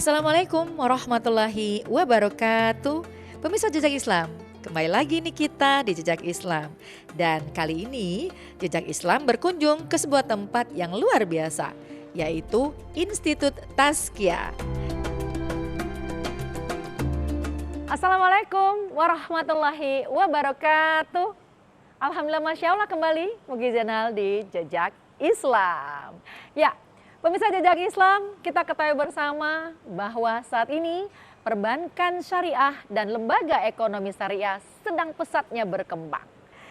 Assalamualaikum warahmatullahi wabarakatuh. Pemirsa Jejak Islam, kembali lagi nih kita di Jejak Islam. Dan kali ini Jejak Islam berkunjung ke sebuah tempat yang luar biasa, yaitu Institut Tazkiyah. Assalamualaikum warahmatullahi wabarakatuh. Alhamdulillah, Masya Allah, kembali Mugi Zainal di Jejak Islam. Ya, pemirsa Jejak Islam, kita ketahui bersama bahwa saat ini perbankan syariah dan lembaga ekonomi syariah sedang pesatnya berkembang.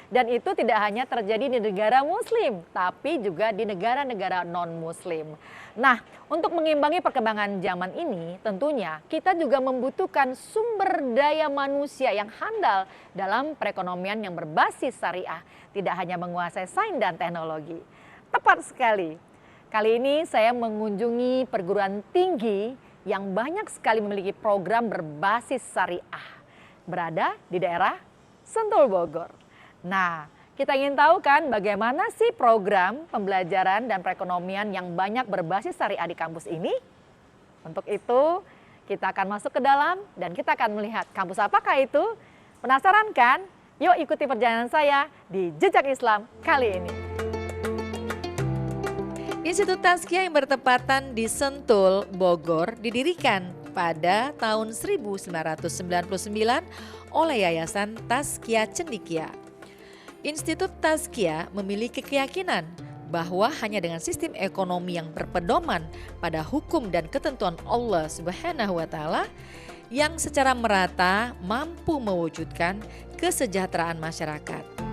Dan itu tidak hanya terjadi di negara muslim, tapi juga di negara-negara non-muslim. Nah, untuk mengimbangi perkembangan zaman ini, tentunya kita juga membutuhkan sumber daya manusia yang handal dalam perekonomian yang berbasis syariah, tidak hanya menguasai sains dan teknologi. Tepat sekali. Kali ini saya mengunjungi perguruan tinggi yang banyak sekali memiliki program berbasis syariah, berada di daerah Sentul, Bogor. Nah, kita ingin tahu kan bagaimana sih program pembelajaran dan perekonomian yang banyak berbasis syariah di kampus ini? Untuk itu, kita akan masuk ke dalam dan kita akan melihat kampus apakah itu. Penasaran kan? Yuk ikuti perjalanan saya di Jejak Islam kali ini. Institut Tazkiyah yang bertepatan di Sentul, Bogor didirikan pada tahun 1999 oleh Yayasan Tazkiyah Cendekia. Institut Tazkiyah memiliki keyakinan bahwa hanya dengan sistem ekonomi yang berpedoman pada hukum dan ketentuan Allah Subhanahu wa Ta'ala yang secara merata mampu mewujudkan kesejahteraan masyarakat.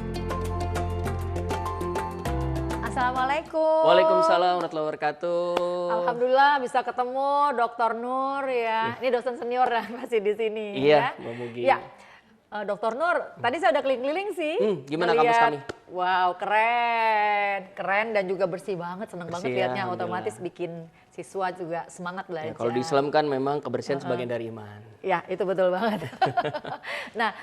Assalamualaikum. Waalaikumsalam warahmatullahi wabarakatuh. Alhamdulillah bisa ketemu Dr. Nur ya. Ini dosen senior masih di sini. Iya, ya. Mbak Mugi. Ya, Dr. Nur, tadi saya udah keliling-keliling sih. Gimana kampus kami? Wow, keren dan juga bersih banget. Senang banget lihatnya. Otomatis bikin siswa juga semangat belajar. Ya, kalau di Islam kan memang kebersihan sebagian dari iman. Ya, itu betul banget. Nah,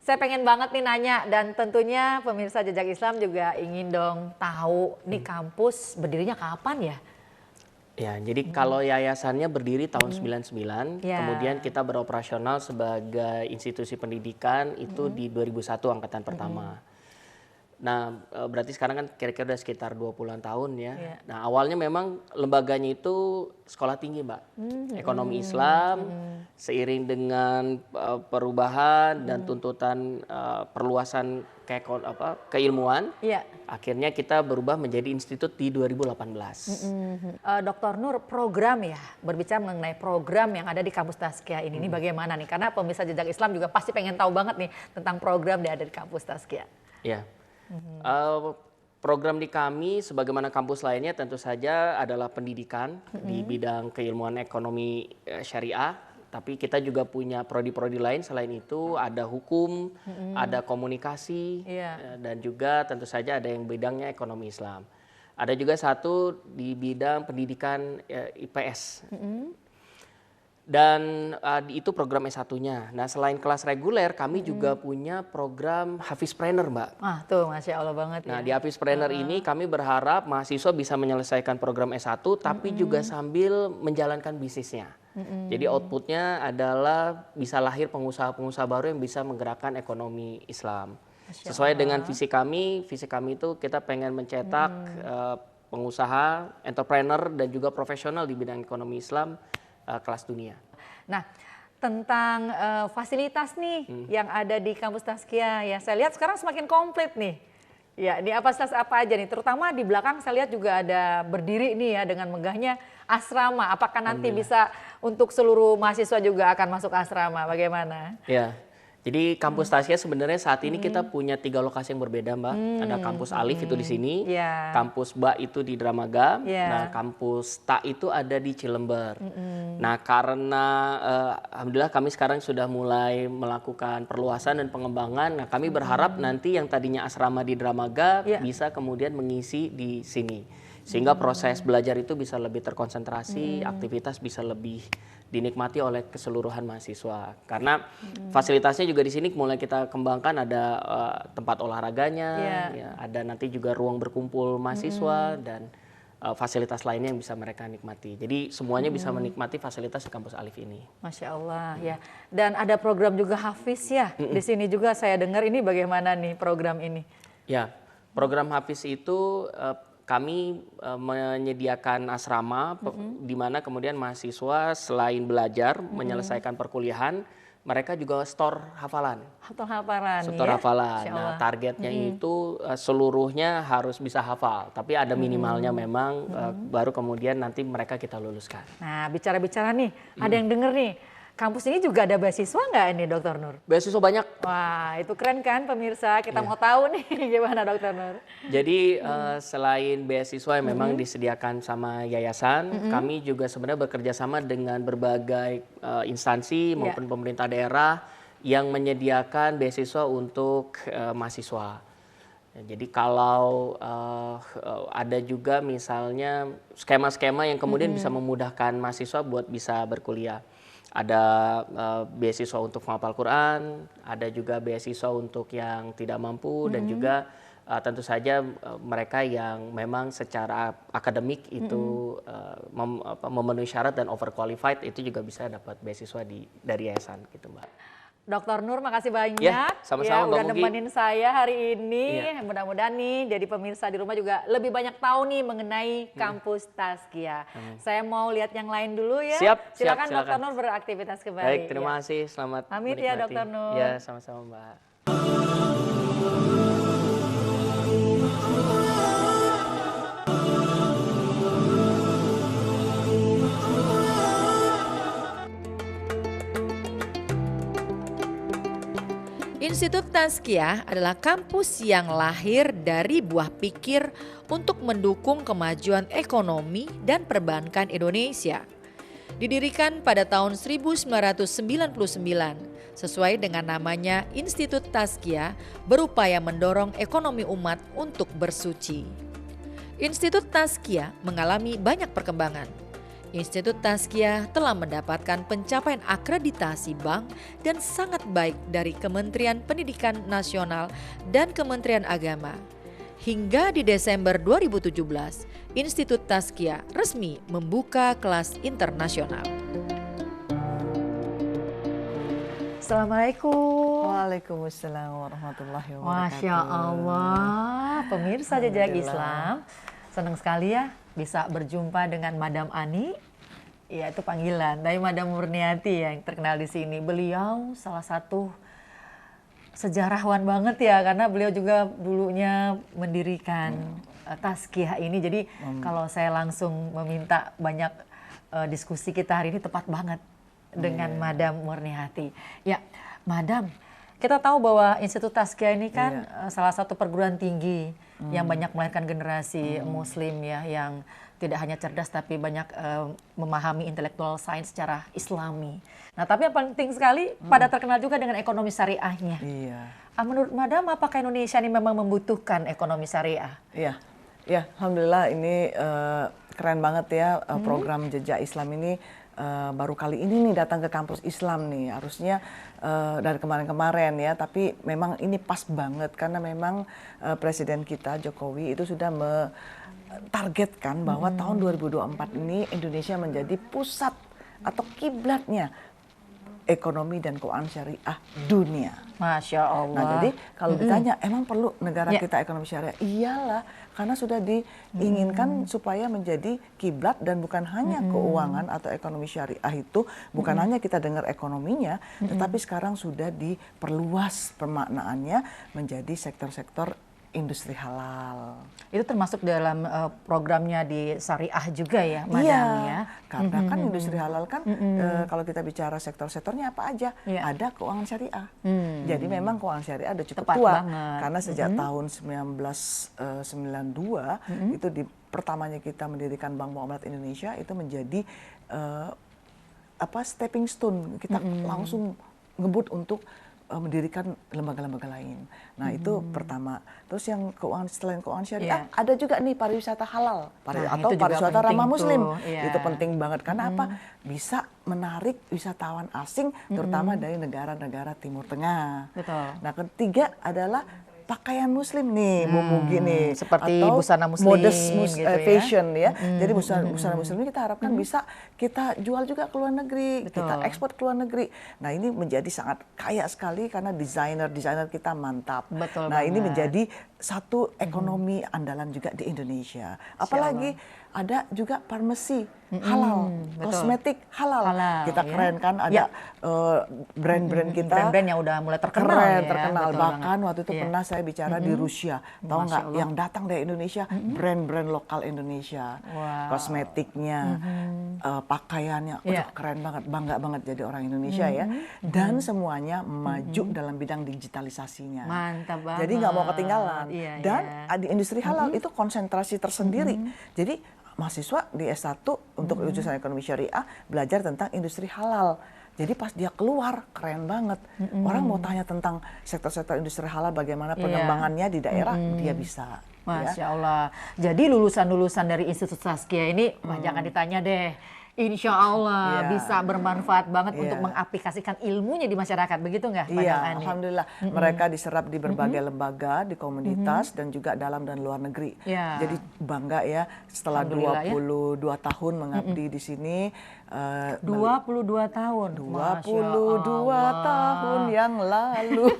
saya pengen banget nih nanya, dan tentunya pemirsa Jejak Islam juga ingin dong tahu nih kampus berdirinya kapan ya? Ya, jadi kalau yayasannya berdiri tahun 99, kemudian kita beroperasional sebagai institusi pendidikan itu di 2001 angkatan pertama. Nah, berarti sekarang kan kira-kira udah sekitar 20-an tahun ya. Nah, awalnya memang lembaganya itu sekolah tinggi, Mbak. Ekonomi Islam, seiring dengan perubahan dan tuntutan perluasan keilmuan, akhirnya kita berubah menjadi institut di 2018. Dr. Nur, program ya, berbicara mengenai program yang ada di kampus Tazkiyah ini bagaimana nih? Karena pemirsa Jejak Islam juga pasti pengen tahu banget nih tentang program yang ada di kampus Tazkiyah. Ya. Program di kami sebagaimana kampus lainnya tentu saja adalah pendidikan di bidang keilmuan ekonomi syariah, tapi kita juga punya prodi-prodi lain selain itu, ada hukum, ada komunikasi, dan juga tentu saja ada yang bidangnya ekonomi Islam. Ada juga satu di bidang pendidikan IPS. Dan itu program S1-nya. Nah, selain kelas reguler, kami juga punya program Hafizpreneur, Mbak. Ah, tuh Masya Allah banget ya. Nah, di Hafizpreneur ini kami berharap mahasiswa bisa menyelesaikan program S1, tapi juga sambil menjalankan bisnisnya. Jadi outputnya adalah bisa lahir pengusaha-pengusaha baru yang bisa menggerakkan ekonomi Islam. Sesuai dengan visi kami itu kita pengen mencetak pengusaha, entrepreneur, dan juga profesional di bidang ekonomi Islam kelas dunia. Nah, tentang fasilitas nih yang ada di kampus Tazkiyah ya, saya lihat sekarang semakin komplit nih. Ya, ini fasilitas apa aja nih? Terutama di belakang saya lihat juga ada berdiri nih ya dengan megahnya asrama. Apakah nanti bisa untuk seluruh mahasiswa juga akan masuk asrama? Bagaimana? Ya. Jadi kampus Tazkiyah sebenarnya saat ini kita punya 3 lokasi yang berbeda, Mbak. Ada kampus Alif itu di sini, kampus Ba itu di Dramaga, nah kampus Ta itu ada di Cilember. Nah, karena alhamdulillah kami sekarang sudah mulai melakukan perluasan dan pengembangan. Nah, kami berharap nanti yang tadinya asrama di Dramaga bisa kemudian mengisi di sini. Sehingga proses belajar itu bisa lebih terkonsentrasi, aktivitas bisa lebih dinikmati oleh keseluruhan mahasiswa. Karena fasilitasnya juga di sini mulai kita kembangkan, ada tempat olahraganya, ya, ada nanti juga ruang berkumpul mahasiswa dan fasilitas lainnya yang bisa mereka nikmati. Jadi semuanya bisa menikmati fasilitas di kampus Alif ini. Masya Allah ya. Dan ada program juga Hafiz ya. Di sini juga saya dengar, ini bagaimana nih program ini? Ya, program Hafiz itu kami menyediakan asrama di mana kemudian mahasiswa selain belajar menyelesaikan perkuliahan, mereka juga store hafalan. Store hafalan. Nah, targetnya itu seluruhnya harus bisa hafal, tapi ada minimalnya memang baru kemudian nanti mereka kita luluskan. Nah, bicara-bicara nih, ada yang denger nih. Kampus ini juga ada beasiswa nggak ini, Dr. Nur? Beasiswa banyak. Wah, itu keren kan pemirsa? Kita mau tahu nih gimana, Dr. Nur? Jadi selain beasiswa yang memang disediakan sama yayasan, kami juga sebenarnya bekerja sama dengan berbagai instansi maupun pemerintah daerah yang menyediakan beasiswa untuk mahasiswa. Jadi kalau ada juga misalnya skema-skema yang kemudian bisa memudahkan mahasiswa buat bisa berkuliah. Ada beasiswa untuk menghafal Quran, ada juga beasiswa untuk yang tidak mampu, dan juga tentu saja mereka yang memang secara akademik itu memenuhi syarat dan overqualified itu juga bisa dapat beasiswa dari yayasan gitu, Mbak. Dr. Nur, makasih banyak sama-sama, udah Mbak Mugi. nemenin saya hari ini. Mudah-mudahan nih jadi pemirsa di rumah juga lebih banyak tahu nih mengenai kampus Tazkiyah. Saya mau lihat yang lain dulu ya. Silakan Dr. Nur beraktivitas kembali. Baik, terima kasih. Selamat pamit menikmati. Ya Dr. Nur. Ya, sama-sama, Mbak. Institut Tazkiyah adalah kampus yang lahir dari buah pikir untuk mendukung kemajuan ekonomi dan perbankan Indonesia. Didirikan pada tahun 1999, sesuai dengan namanya Institut Tazkiyah berupaya mendorong ekonomi umat untuk bersuci. Institut Tazkiyah mengalami banyak perkembangan. Institut Tazkiyah telah mendapatkan pencapaian akreditasi bank dan sangat baik dari Kementerian Pendidikan Nasional dan Kementerian Agama. Hingga di Desember 2017, Institut Tazkiyah resmi membuka kelas internasional. Assalamualaikum. Waalaikumsalam warahmatullahi wabarakatuh. Masya Allah, pemirsa Jejak Islam. Senang sekali ya bisa berjumpa dengan Madam Ani. Ya, itu panggilan dari Madam Murniati yang terkenal di sini. Beliau salah satu sejarawan banget ya, karena beliau juga dulunya mendirikan Tazkiyah ini. Jadi kalau saya langsung meminta banyak diskusi kita hari ini tepat banget dengan Madam Murniati. Ya, Madam, kita tahu bahwa Institut Tazkiyah ini kan salah satu perguruan tinggi yang banyak melahirkan generasi Muslim ya, yang tidak hanya cerdas tapi banyak memahami intelektual sains secara Islami. Nah, tapi yang penting sekali pada terkenal juga dengan ekonomi syariahnya. Iya. Menurut Madam, apakah Indonesia ini memang membutuhkan ekonomi syariah? Iya, ya, alhamdulillah ini keren banget ya program Jejak Islam ini. Baru kali ini nih datang ke kampus Islam nih, harusnya dari kemarin-kemarin ya, tapi memang ini pas banget karena memang Presiden kita Jokowi itu sudah targetkan bahwa tahun 2024 ini Indonesia menjadi pusat atau kiblatnya ekonomi dan keuangan syariah dunia. Masya Allah. Nah, jadi kalau ditanya emang perlu negara kita ekonomi syariah? Iyalah, karena sudah diinginkan supaya menjadi kiblat dan bukan hanya keuangan atau ekonomi syariah itu, bukan hanya kita dengar ekonominya, tetapi sekarang sudah diperluas pemaknaannya menjadi sektor-sektor industri halal. Itu termasuk dalam programnya di syariah juga ya, Madam ya? Karena kan industri halal kan kalau kita bicara sektor-sektornya apa aja, ada keuangan syariah. Jadi memang keuangan syariah ada cukup tua, karena sejak tahun 1992 itu pertamanya kita mendirikan Bank Muamalat Indonesia itu menjadi stepping stone, kita langsung ngebut untuk mendirikan lembaga-lembaga lain. Nah, itu pertama. Terus yang selain keuangan syariah, ada juga nih pariwisata halal atau pariwisata ramah muslim. Itu penting banget karena apa? Bisa menarik wisatawan asing terutama dari negara-negara Timur Tengah. Betul. Nah, ketiga adalah pakaian muslim nih, bubu gini. Seperti atau busana muslim modest gitu ya. fashion ya. Jadi busana muslim ini kita harapkan bisa kita jual juga ke luar negeri, kita ekspor ke luar negeri. Nah ini menjadi sangat kaya sekali karena desainer kita mantap. Betul nah banget. ini menjadi satu ekonomi andalan juga di Indonesia. Apalagi ada juga farmasi halal, kosmetik halal. Kita keren kan, ada brand-brand kita. Brand-brand yang udah mulai terkenal Keren, ya. terkenal. Betul Bahkan banget. waktu itu pernah saya bicara di Rusia. Tahu nggak yang datang dari Indonesia, brand-brand lokal Indonesia. Kosmetiknya, pakaiannya, keren banget, bangga banget jadi orang Indonesia ya. Dan semuanya maju dalam bidang digitalisasinya. Mantap banget. Jadi nggak mau ketinggalan. Dan di industri halal itu konsentrasi tersendiri. Jadi mahasiswa di S1 untuk jurusan ekonomi syariah belajar tentang industri halal. Jadi pas dia keluar keren banget. Orang mau tanya tentang sektor-sektor industri halal bagaimana pengembangannya di daerah, dia bisa. Masya Allah. Jadi lulusan-lulusan dari Institut Tazkiyah ini jangan ditanya deh. Insya Allah bisa bermanfaat banget untuk mengaplikasikan ilmunya di masyarakat, begitu nggak? Iya, alhamdulillah. Mereka diserap di berbagai lembaga, di komunitas dan juga dalam dan luar negeri. Jadi bangga ya setelah 22 tahun mengabdi di sini. 22 tahun. 22 tahun yang lalu.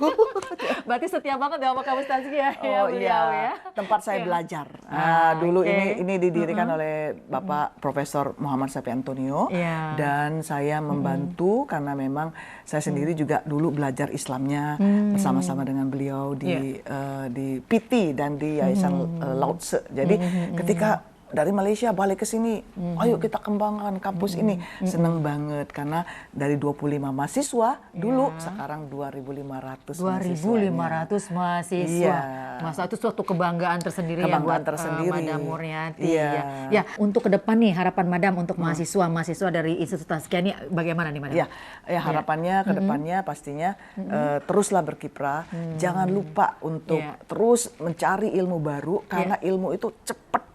Berarti setia banget ya sama kamu Tazkiyah ya, beliau ya. Tempat saya belajar. Dulu ini didirikan oleh Bapak Profesor Muhammad Safi Antonio dan saya membantu karena memang saya sendiri juga dulu belajar Islamnya bersama-sama dengan beliau di PT dan di Yayasan Lao Tse. Jadi ketika dari Malaysia balik ke sini, ayo kita kembangkan kampus ini. Seneng banget karena dari 25 mahasiswa dulu, sekarang 2.500 2.500 mahasiswa. Masa itu suatu kebanggaan tersendiri ya buat Madam Murniati. Ya, untuk ke depan nih harapan Madam untuk mahasiswa dari Institut Tazkiyah ini bagaimana nih Madam? Ya harapannya ke depannya pastinya teruslah berkiprah. Jangan lupa untuk terus mencari ilmu baru karena ilmu itu cepat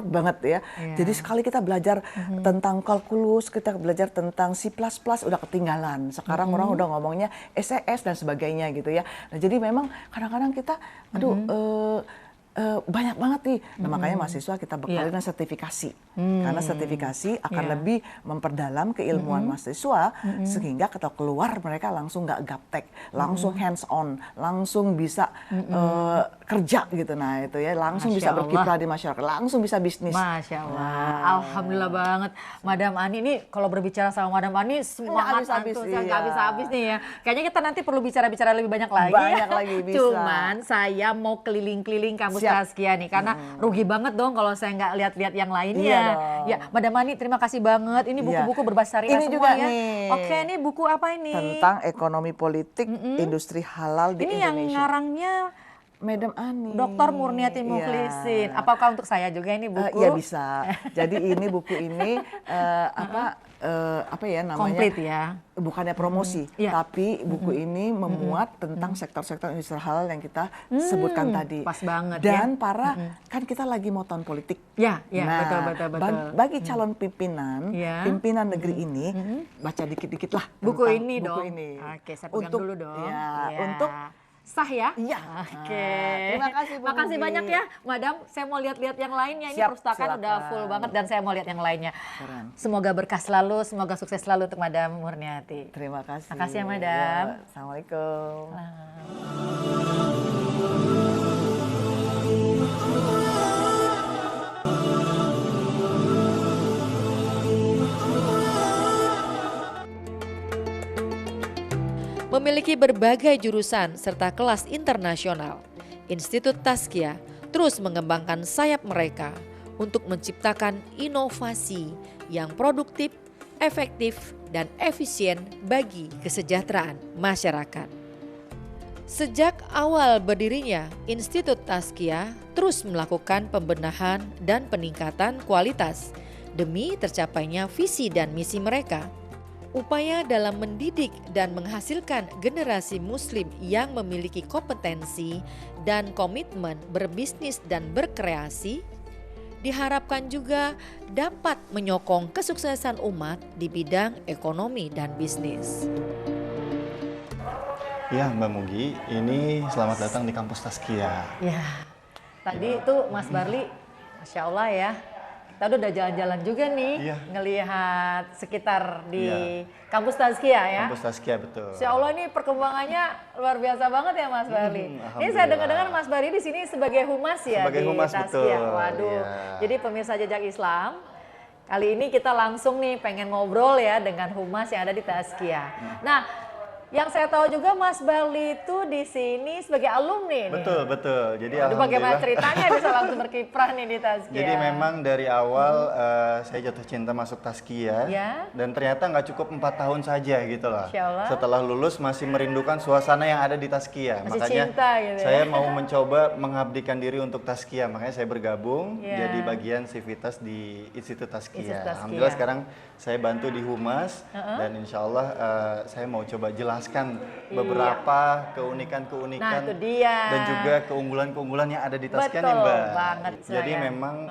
banget ya. Jadi sekali kita belajar tentang kalkulus, kita belajar tentang C++, udah ketinggalan. Sekarang orang udah ngomongnya SES dan sebagainya gitu ya. Nah, jadi memang kadang-kadang kita banyak banget nih. Nah, makanya mahasiswa kita bekali dengan sertifikasi. Karena sertifikasi akan lebih memperdalam keilmuan mahasiswa sehingga kita keluar mereka langsung nggak gaptek, langsung hands on, langsung bisa kerja gitu. Nah, itu ya langsung bisa berkiprah di masyarakat, langsung bisa bisnis. Masya Allah. Alhamdulillah banget. Madam Ani ini kalau berbicara sama Madam Ani semangat antusias nggak habis-habis nih ya. Kayaknya kita nanti perlu bicara-bicara lebih banyak lagi. Banyak lagi bisa. Cuman saya mau keliling-keliling kampus Tazkiyah nih karena rugi banget dong kalau saya nggak lihat-lihat yang lainnya. Ya, Madam Ani terima kasih banget. Ini buku-buku berbasis syariah ini semua juga ya. nih. Oke, ini buku apa ini? Tentang ekonomi politik industri halal di ini Indonesia. Yang ngarangnya Madam Ani. Dr. Murniati Mukhlisin. Apakah untuk saya juga ini buku? Iya bisa. Jadi ini buku ini apa ya namanya? Komplit ya. Bukannya promosi, tapi buku ini memuat tentang sektor-sektor industri halal yang kita sebutkan tadi. Pas banget dan kan kita lagi mau tahun politik. Ya, nah, betul. Bagi calon pimpinan negeri ini, baca dikit-dikit lah buku ini buku dong. ini. Oke, saya pegang dulu dong. Untuk sah ya? Iya. Oke. Terima kasih Bu Makasih Budi. banyak ya, Madam. Saya mau lihat-lihat yang lainnya. Ini Siap, perpustakaan silakan. udah full banget dan saya mau lihat yang lainnya. Keren. Semoga berkah selalu, semoga sukses selalu untuk Madam Murniati. Terima kasih. Makasih ya, Madam. Assalamualaikum. Memiliki berbagai jurusan serta kelas internasional, Institut Tazkiyah terus mengembangkan sayap mereka untuk menciptakan inovasi yang produktif, efektif, dan efisien bagi kesejahteraan masyarakat. Sejak awal berdirinya, Institut Tazkiyah terus melakukan pembenahan dan peningkatan kualitas demi tercapainya visi dan misi mereka. Upaya dalam mendidik dan menghasilkan generasi muslim yang memiliki kompetensi dan komitmen berbisnis dan berkreasi diharapkan juga dapat menyokong kesuksesan umat di bidang ekonomi dan bisnis. Ya, Mbak Mugi, ini selamat datang di kampus Tazkiyah. Ya, tadi itu Mas Barli, Masya Allah ya, kita udah jalan-jalan juga nih, ngelihat sekitar di kampus Tazkiyah ya. Kampus Tazkiyah, betul. Masya Allah ini perkembangannya luar biasa banget ya Mas Barli. Ini saya dengar-dengar Mas Barli di sini sebagai humas ya sebagai di humas, Tazkiyah. betul. Waduh, jadi pemirsa Jejak Islam, kali ini kita langsung nih pengen ngobrol ya dengan humas yang ada di Tazkiyah. Nah, yang saya tahu juga Mas Barli itu di sini sebagai alumni nih. Betul, betul. Jadi Aduh, bagaimana alhamdulillah. ceritanya bisa langsung berkiprah nih di Tazkiyah? Jadi memang dari awal saya jatuh cinta masuk Tazkiyah. Dan ternyata nggak cukup 4 tahun saja gitu loh. Setelah lulus masih merindukan suasana yang ada di Tazkiyah. Masih Makanya cinta gitu saya mau mencoba mengabdikan diri untuk Tazkiyah. Makanya saya bergabung jadi bagian Civitas di Institut Tazkiyah. Alhamdulillah sekarang saya bantu di Humas dan insya Allah saya mau coba jelaskan beberapa keunikan-keunikan Nah, itu dia. dan juga keunggulan-keunggulan yang ada di Tazkiyah nih, Mbak. Jadi memang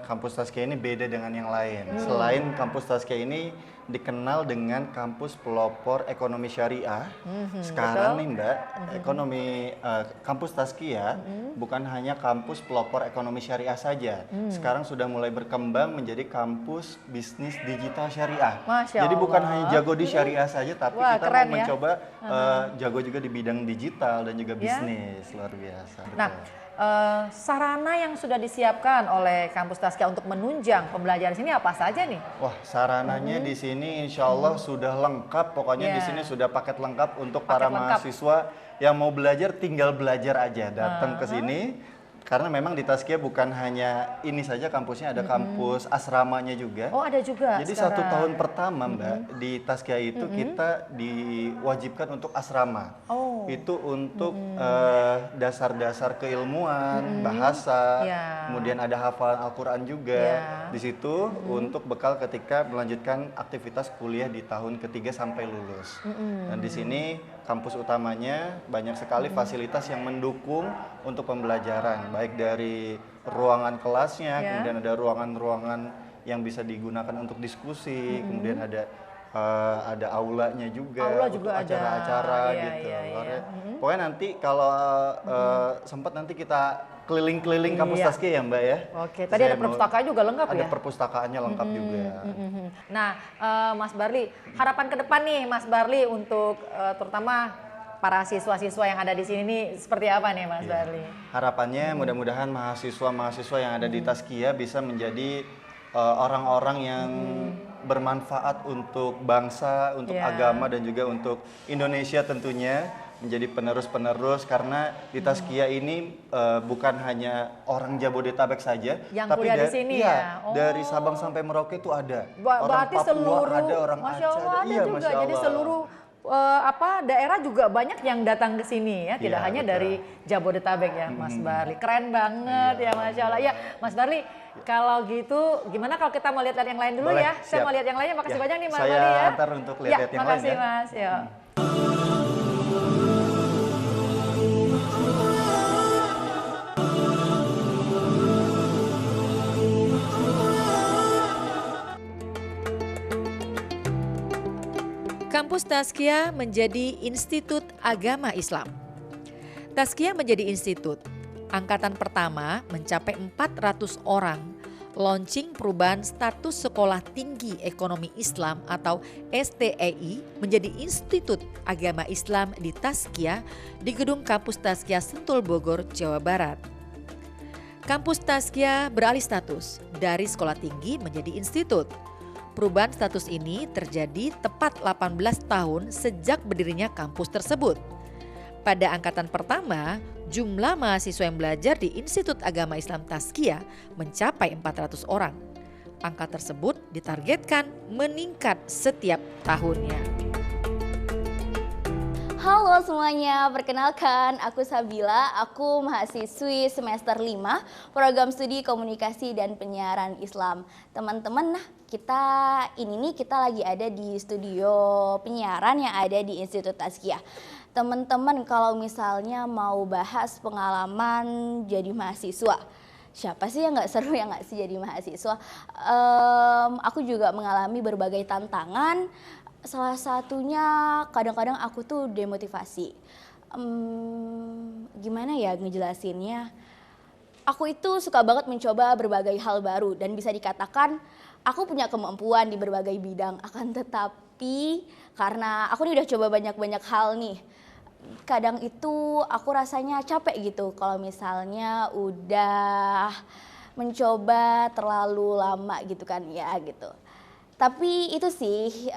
kampus Tazkiyah ini beda dengan yang lain. Selain kampus Tazkiyah ini dikenal dengan kampus pelopor ekonomi syariah. Sekarang nih Mbak, kampus Tazkiyah bukan hanya kampus pelopor ekonomi syariah saja. Sekarang sudah mulai berkembang menjadi kampus bisnis digital syariah. Jadi bukan hanya jago di syariah saja, tapi kita mau mencoba jago juga di bidang digital dan juga bisnis. Luar biasa. Nah, sarana yang sudah disiapkan oleh kampus Tazkiyah untuk menunjang pembelajaran sini apa saja nih? Wah, sarananya di sini insya Allah sudah lengkap. Pokoknya di sini sudah paket lengkap untuk para mahasiswa yang mau belajar, tinggal belajar aja. Datang ke sini. Karena memang di Tazkiyah bukan hanya ini saja kampusnya, ada kampus asramanya juga. Oh, ada juga. Jadi sekarang. 1 tahun pertama Mbak di Tazkiyah itu kita diwajibkan untuk asrama. Itu untuk dasar-dasar keilmuan, bahasa, kemudian ada hafalan Al-Quran juga. Di situ untuk bekal ketika melanjutkan aktivitas kuliah di tahun ketiga sampai lulus. Dan di sini kampus utamanya banyak sekali fasilitas yang mendukung untuk pembelajaran, baik dari ruangan kelasnya, kemudian ada ruangan-ruangan yang bisa digunakan untuk diskusi, kemudian ada aulanya juga, untuk acara-acara gitu. Pokoknya nanti kalau sempat nanti kita keliling-keliling kampus Tazkiyah ya Mbak ya. Oke, tadi ada perpustakaan juga lengkap ya? Ada perpustakaannya lengkap juga. Nah, Mas Barli, harapan ke depan nih Mas Barli untuk terutama para siswa-siswa yang ada di sini nih seperti apa nih Mas Barli? Harapannya mudah-mudahan mahasiswa-mahasiswa yang ada di Tazkiyah bisa menjadi orang-orang yang bermanfaat untuk bangsa, untuk agama dan juga untuk Indonesia tentunya, menjadi penerus-penerus karena di Tazkiyah ini bukan hanya orang Jabodetabek saja, yang tapi kuliah di sini dari Sabang sampai Merauke itu ada. Berarti orang Papua seluruh, ada, orang Masya Aceh Allah ada iya, juga. Masya Jadi Allah. seluruh daerah juga banyak yang datang ke sini ya, tidak hanya dari Jabodetabek ya, Mas Barli. Keren banget ya, Masya Allah. Ya, Mas Barli, kalau gitu gimana kalau kita mau lihat yang lain dulu? Boleh, ya? Saya mau lihat yang lainnya. Makasih banyak nih Mas saya Barli ya. Saya antar untuk lihat-lihat yang lain makasih ya. Mas. Ya. Kampus Tazkiyah menjadi Institut Agama Islam. Tazkiyah menjadi institut. Angkatan pertama mencapai 400 orang. Launching perubahan status Sekolah Tinggi Ekonomi Islam atau STEI menjadi Institut Agama Islam di Tazkiyah di gedung Kampus Tazkiyah Sentul Bogor, Jawa Barat. Kampus Tazkiyah beralih status dari sekolah tinggi menjadi institut. Perubahan status ini terjadi tepat 18 tahun sejak berdirinya kampus tersebut. Pada angkatan pertama, jumlah mahasiswa yang belajar di Institut Agama Islam Tazkiyah mencapai 400 orang. Angka tersebut ditargetkan meningkat setiap tahunnya. Halo semuanya, perkenalkan aku Sabila, aku mahasiswi semester 5 program studi komunikasi dan penyiaran Islam. Teman-teman, kita lagi ada di studio penyiaran yang ada di Institut Tazkiyah. Teman-teman kalau misalnya mau bahas pengalaman jadi mahasiswa, siapa sih yang nggak seru ya nggak sih jadi mahasiswa? Aku juga mengalami berbagai tantangan. Salah satunya kadang-kadang aku tuh demotivasi. Gimana ya ngejelasinnya? Aku itu suka banget mencoba berbagai hal baru dan bisa dikatakan aku punya kemampuan di berbagai bidang. Akan tetapi karena aku nih udah coba banyak-banyak hal nih, kadang itu aku rasanya capek gitu kalau misalnya udah mencoba terlalu lama gitu kan ya gitu. Tapi itu sih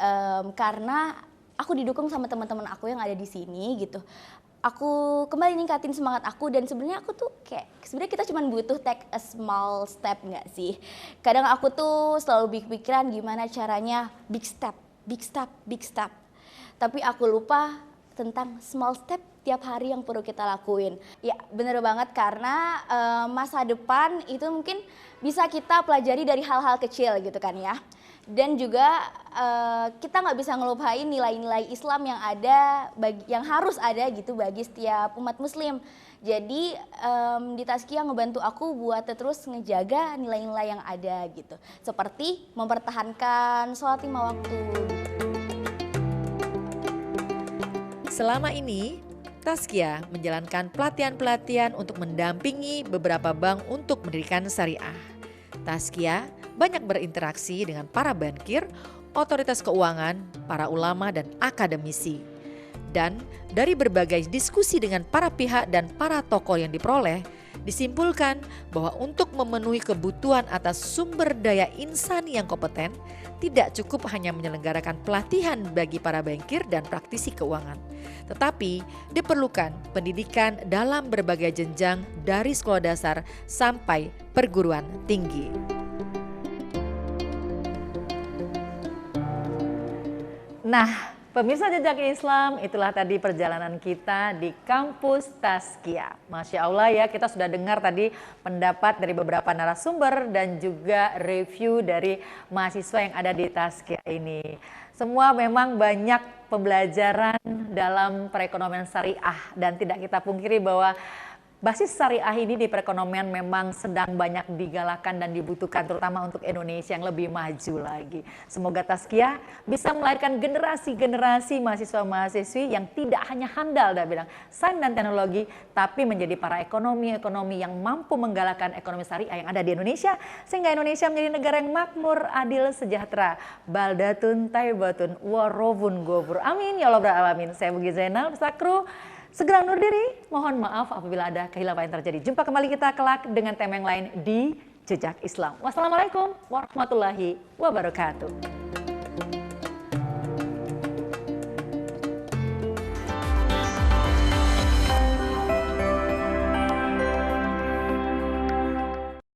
karena aku didukung sama teman-teman aku yang ada di sini gitu. Aku kembali ningkatin semangat aku dan sebenarnya aku tuh kayak sebenarnya kita cuma butuh take a small step nggak sih? Kadang aku tuh selalu pikiran gimana caranya big step, big step, big step. Tapi aku lupa tentang small step tiap hari yang perlu kita lakuin. Ya bener banget karena masa depan itu mungkin bisa kita pelajari dari hal-hal kecil gitu kan ya. Dan juga kita nggak bisa ngelupain nilai-nilai Islam yang ada, yang harus ada gitu bagi setiap umat Muslim. Jadi di Tazkiyah ngebantu aku buat terus ngejaga nilai-nilai yang ada gitu. Seperti mempertahankan sholat 5 waktu. Selama ini, Tazkiyah menjalankan pelatihan-pelatihan untuk mendampingi beberapa bank untuk mendirikan syariah. Tazkiyah banyak berinteraksi dengan para bankir, otoritas keuangan, para ulama dan akademisi. Dan dari berbagai diskusi dengan para pihak dan para tokoh yang diperoleh, disimpulkan bahwa untuk memenuhi kebutuhan atas sumber daya insani yang kompeten, tidak cukup hanya menyelenggarakan pelatihan bagi para bankir dan praktisi keuangan. Tetapi diperlukan pendidikan dalam berbagai jenjang dari sekolah dasar sampai perguruan tinggi. Nah, pemirsa Jejak Islam, itulah tadi perjalanan kita di kampus Tazkiyah. Masya Allah ya, kita sudah dengar tadi pendapat dari beberapa narasumber dan juga review dari mahasiswa yang ada di Tazkiyah ini. Semua memang banyak pembelajaran dalam perekonomian syariah dan tidak kita pungkiri bahwa basis syariah ini di perekonomian memang sedang banyak digalakan dan dibutuhkan terutama untuk Indonesia yang lebih maju lagi. Semoga Tazkiyah bisa melahirkan generasi-generasi mahasiswa-mahasiswi yang tidak hanya handal dalam bidang sains dan teknologi, tapi menjadi para ekonomi yang mampu menggalakkan ekonomi syariah yang ada di Indonesia, sehingga Indonesia menjadi negara yang makmur, adil, sejahtera. Baldatun taibatun warobun gofur. Amin ya Allah alamin. Saya Mugi Zainal beserta kru segera undur diri, mohon maaf apabila ada kehilapan yang terjadi. Jumpa kembali kita kelak dengan tema yang lain di Jejak Islam. Wassalamualaikum warahmatullahi wabarakatuh.